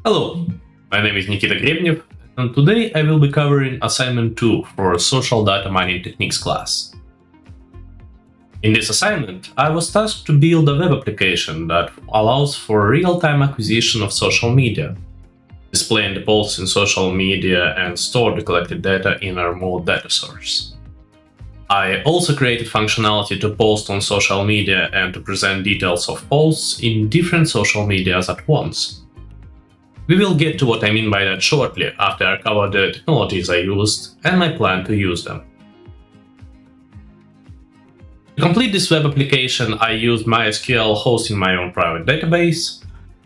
Hello, my name is Nikita Grebnev, and today I will be covering Assignment 2 for Social Data Mining Techniques class. In this assignment, I was tasked to build a web application that allows for real-time acquisition of social media, displaying the posts in social media and store the collected data in a remote data source. I also created functionality to post on social media and to present details of posts in different social medias at once. We will get to what I mean by that shortly after I cover the technologies I used and my plan to use them. To complete this web application, I used MySQL hosting my own private database,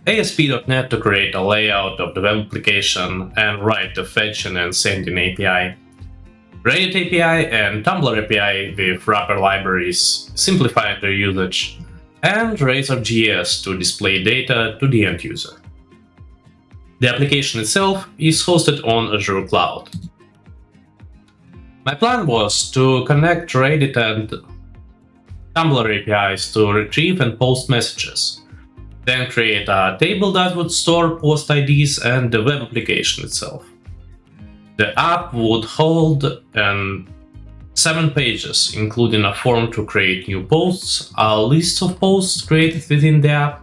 ASP.NET to create a layout of the web application and write the fetching and sending API, Reddit API and Tumblr API with wrapper libraries, simplifying their usage, and Razor.js to display data to the end user. The application itself is hosted on Azure Cloud. My plan was to connect Reddit and Tumblr APIs to retrieve and post messages, then create a table that would store post IDs and the web application itself. The app would hold 7 pages, including a form to create new posts, a list of posts created within the app,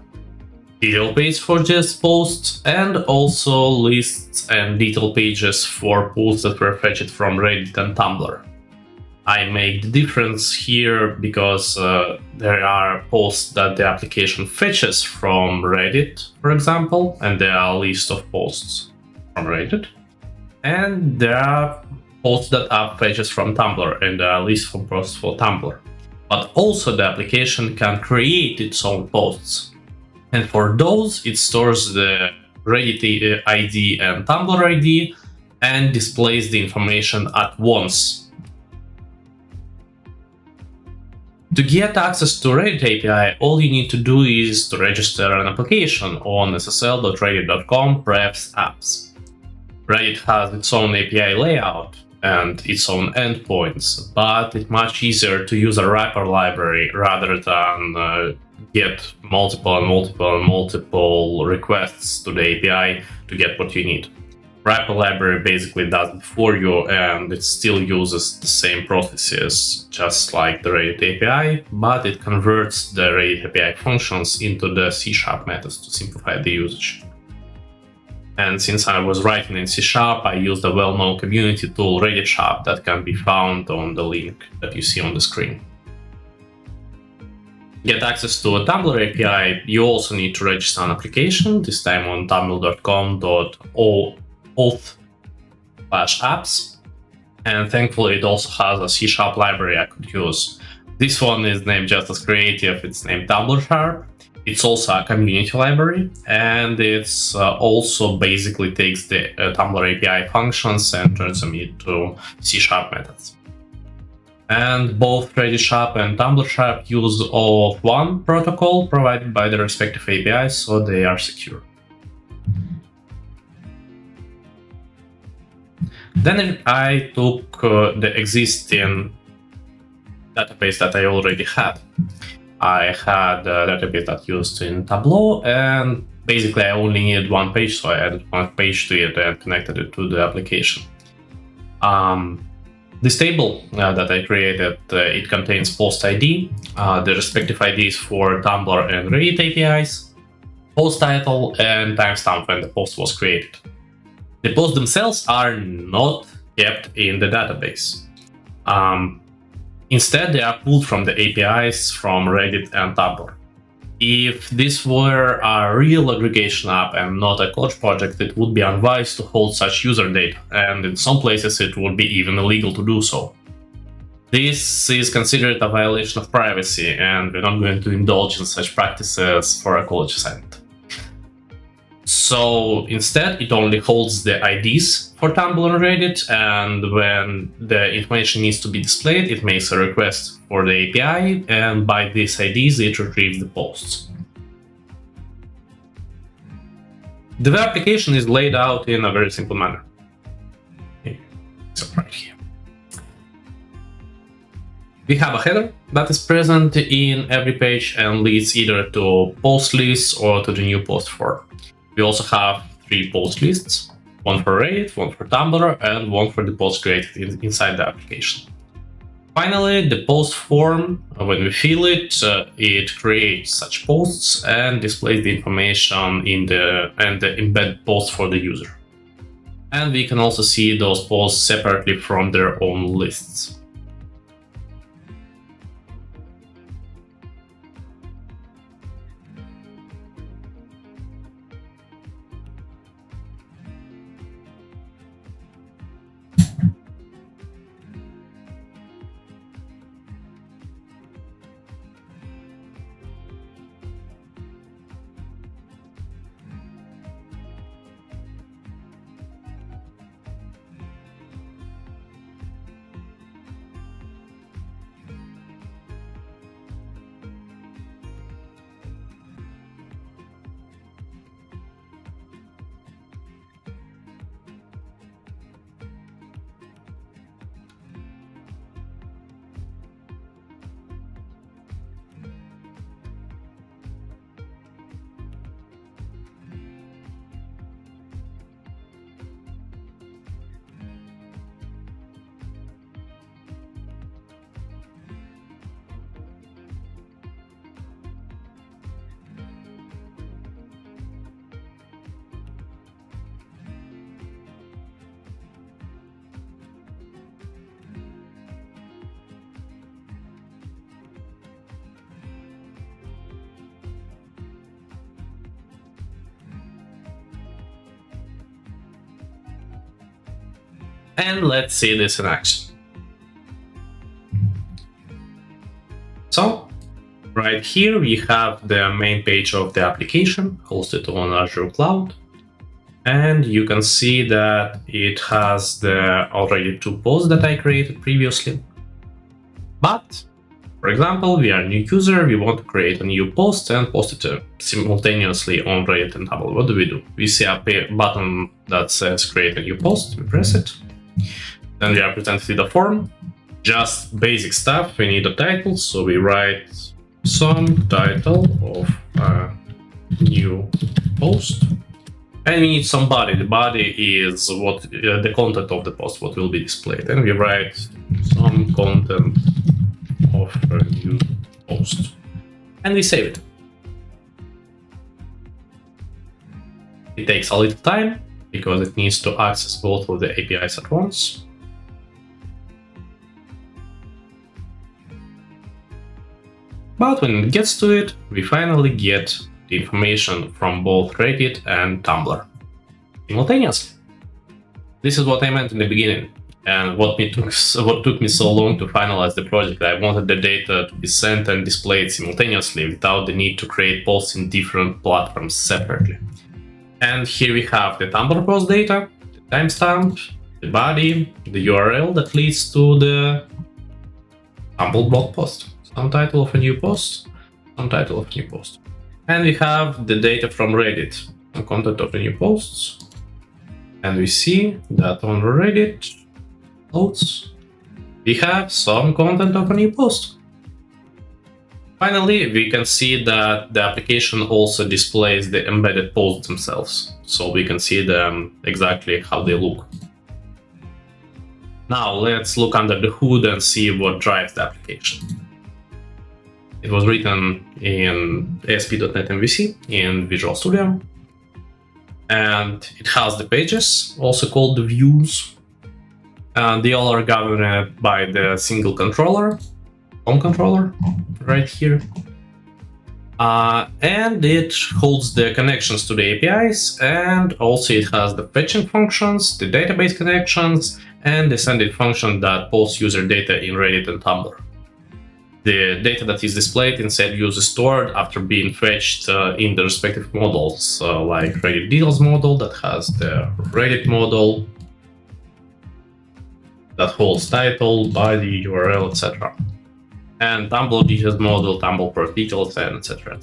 detail page for just posts, and also lists and detail pages for posts that were fetched from Reddit and Tumblr. I make the difference here because there are posts that the application fetches from Reddit, for example, and there are a list of posts from Reddit. And there are posts that app fetches from Tumblr, and there are lists of posts for Tumblr. But also the application can create its own posts. And for those, it stores the Reddit ID and Tumblr ID and displays the information at once. To get access to Reddit API, all you need to do is to register an application on ssl.reddit.com/apps. Reddit has its own API layout and its own endpoints, but it's much easier to use a wrapper library rather than get multiple requests to the API to get what you need. Wrapper library basically does it for you, and it still uses the same processes just like the Reddit API, but it converts the Reddit API functions into the C# methods to simplify the usage. And since I was writing in C#, I used a well-known community tool, Reddit Shop, that can be found on the link that you see on the screen. To get access to a Tumblr API, you also need to register an application, this time on tumblr.com/auth/apps. And thankfully, it also has a C# library I could use. This one is named just as creative, it's named Tumblr Sharp. It's also a community library, and it's also basically takes the Tumblr API functions and turns them into C# methods. And both Reddit Shop and Tumblr Shop use OAuth1 protocol provided by the respective APIs, so they are secure. Then I took the existing database that I already had. I had a database that used in Tableau, and basically I only needed one page, so I added one page to it and connected it to the application. This table that I created, it contains post ID, the respective IDs for Tumblr and Reddit APIs, post title, and timestamp when the post was created. The posts themselves are not kept in the database. Instead, they are pulled from the APIs from Reddit and Tumblr. If this were a real aggregation app and not a college project, it would be unwise to hold such user data, and in some places it would be even illegal to do so. This is considered a violation of privacy, and we're not going to indulge in such practices for a college assignment. So instead, it only holds the IDs for Tumblr and Reddit, and when the information needs to be displayed, it makes a request for the API, and by these IDs, it retrieves the posts. The web application is laid out in a very simple manner. So right here. We have a header that is present in every page and leads either to post lists or to the new post form. We also have 3 post lists, one for Reddit, one for Tumblr, and one for the post created inside the application. Finally, the post form, when we fill it, it creates such posts and displays the information in the embed post for the user. And we can also see those posts separately from their own lists. And let's see this in action. So, right here we have the main page of the application hosted on Azure Cloud. And you can see that it has the already 2 posts that I created previously. But, for example, we are a new user, we want to create a new post and post it simultaneously on Reddit and Tumblr. What do? We see a button that says create a new post, we press it. Then we are presented with a form, just basic stuff. We need a title, so we write some title of a new post. And we need some body. The body is what the content of the post, what will be displayed. And we write some content of a new post. And we save it. It takes a little time, because it needs to access both of the APIs at once. But when it gets to it, we finally get the information from both Reddit and Tumblr simultaneously. This is what I meant in the beginning, and what took me so long to finalize the project. I wanted the data to be sent and displayed simultaneously without the need to create posts in different platforms separately. And here we have the Tumblr post data, the timestamp, the body, the URL that leads to the Tumblr blog post. Some title of a new post, some title of a new post. And we have the data from Reddit, the content of the new posts. And we see that on Reddit posts, we have some content of a new post. Finally, we can see that the application also displays the embedded posts themselves, so we can see them exactly how they look. Now let's look under the hood and see what drives the application. It was written in ASP.NET MVC in Visual Studio, and it has the pages, also called the views. They all are governed by the single controller, home controller, right here. And it holds the connections to the APIs, and also it has the fetching functions, the database connections, and the sending function that pulls user data in Reddit and Tumblr. The data that is displayed inside views is stored after being fetched in the respective models, like Reddit details model that has the Reddit model that holds title, body, URL, etc. And Tumblr details model, Tumblr per details, and etc.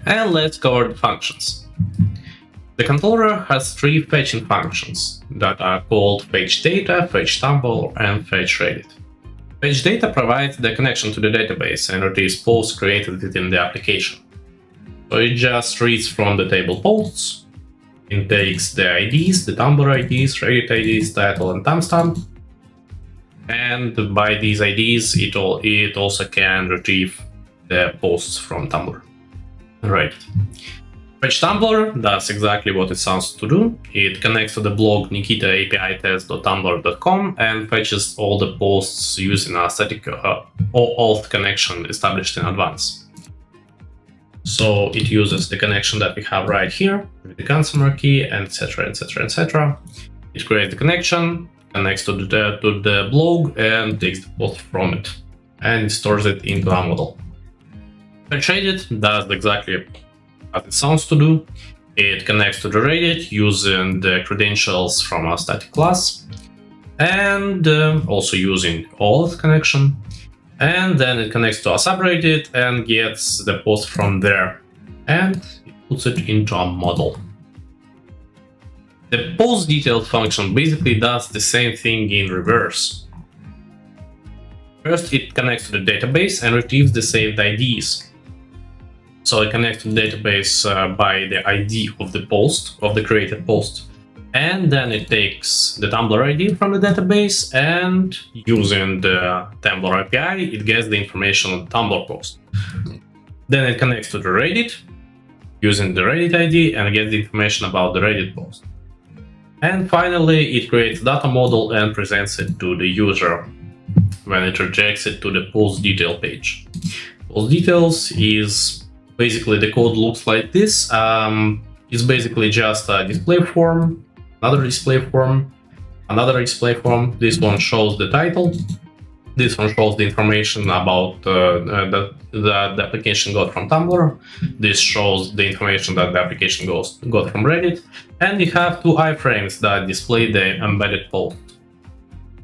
And let's cover the functions. The controller has three fetching functions that are called fetch data, fetch Tumblr, and fetch Reddit. Fetch data provides the connection to the database and retrieves posts created within the application. So it just reads from the table posts, it takes the IDs, the Tumblr IDs, Reddit IDs, title, and timestamp. And by these IDs, it also can retrieve the posts from Tumblr. Right. Fetch Tumblr does exactly what it sounds to do. It connects to the blog nikitaapitest.tumblr.com and fetches all the posts using a static auth connection established in advance. So it uses the connection that we have right here with the consumer key, and etc., etc., etc. It creates the connection, connects to the blog, and takes the post from it, and stores it into a model. Fetch Reddit does exactly as it sounds to do. It connects to the Reddit using the credentials from a static class, and also using auth connection. And then it connects to a subreddit and gets the post from there, and it puts it into a model. The post detailed function basically does the same thing in reverse. First, it connects to the database and retrieves the saved IDs. So it connects to the database by the ID of the post, of the created post. And then it takes the Tumblr ID from the database, and using the Tumblr API, it gets the information on the Tumblr post. Then it connects to the Reddit, using the Reddit ID, and gets the information about the Reddit post. And finally, it creates a data model and presents it to the user when it rejects it to the post detail page. Post details is basically, the code looks like this. It's basically just a display form, another display form, another display form. This one shows the title. This one shows the information about that the application got from Tumblr. This shows the information that the application got from Reddit. And you have two iframes that display the embedded post.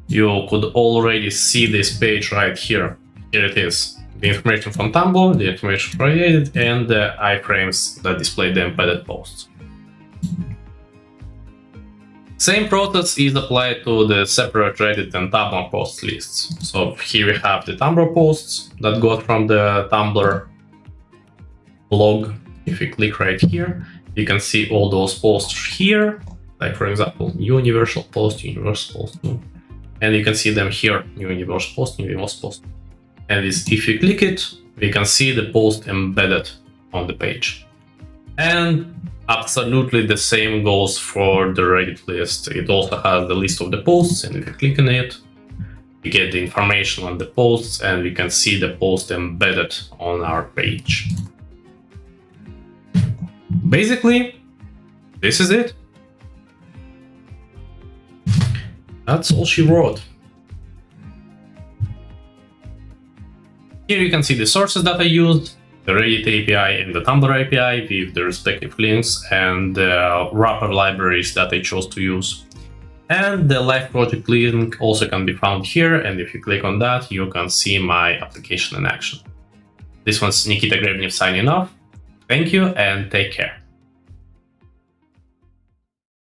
You could already see this page right here. Here it is. The information from Tumblr, the information from Reddit, and the iframes that display the embedded posts. Same process is applied to the separate Reddit and Tumblr post lists. So here we have the Tumblr posts that got from the Tumblr blog. If you click right here, you can see all those posts here, like for example, universal post, and you can see them here, universal post, universal post. And if you click it, we can see the post embedded on the page. And absolutely the same goes for the Reddit list. It also has the list of the posts, and if you click on it, we get the information on the posts, and we can see the post embedded on our page. Basically, this is it. That's all she wrote. Here you can see the sources that I used, the Reddit API and the Tumblr API with the respective links and the wrapper libraries that I chose to use. And the live project link also can be found here, and if you click on that, you can see my application in action. This one's Nikita Grebnev signing off. Thank you and take care.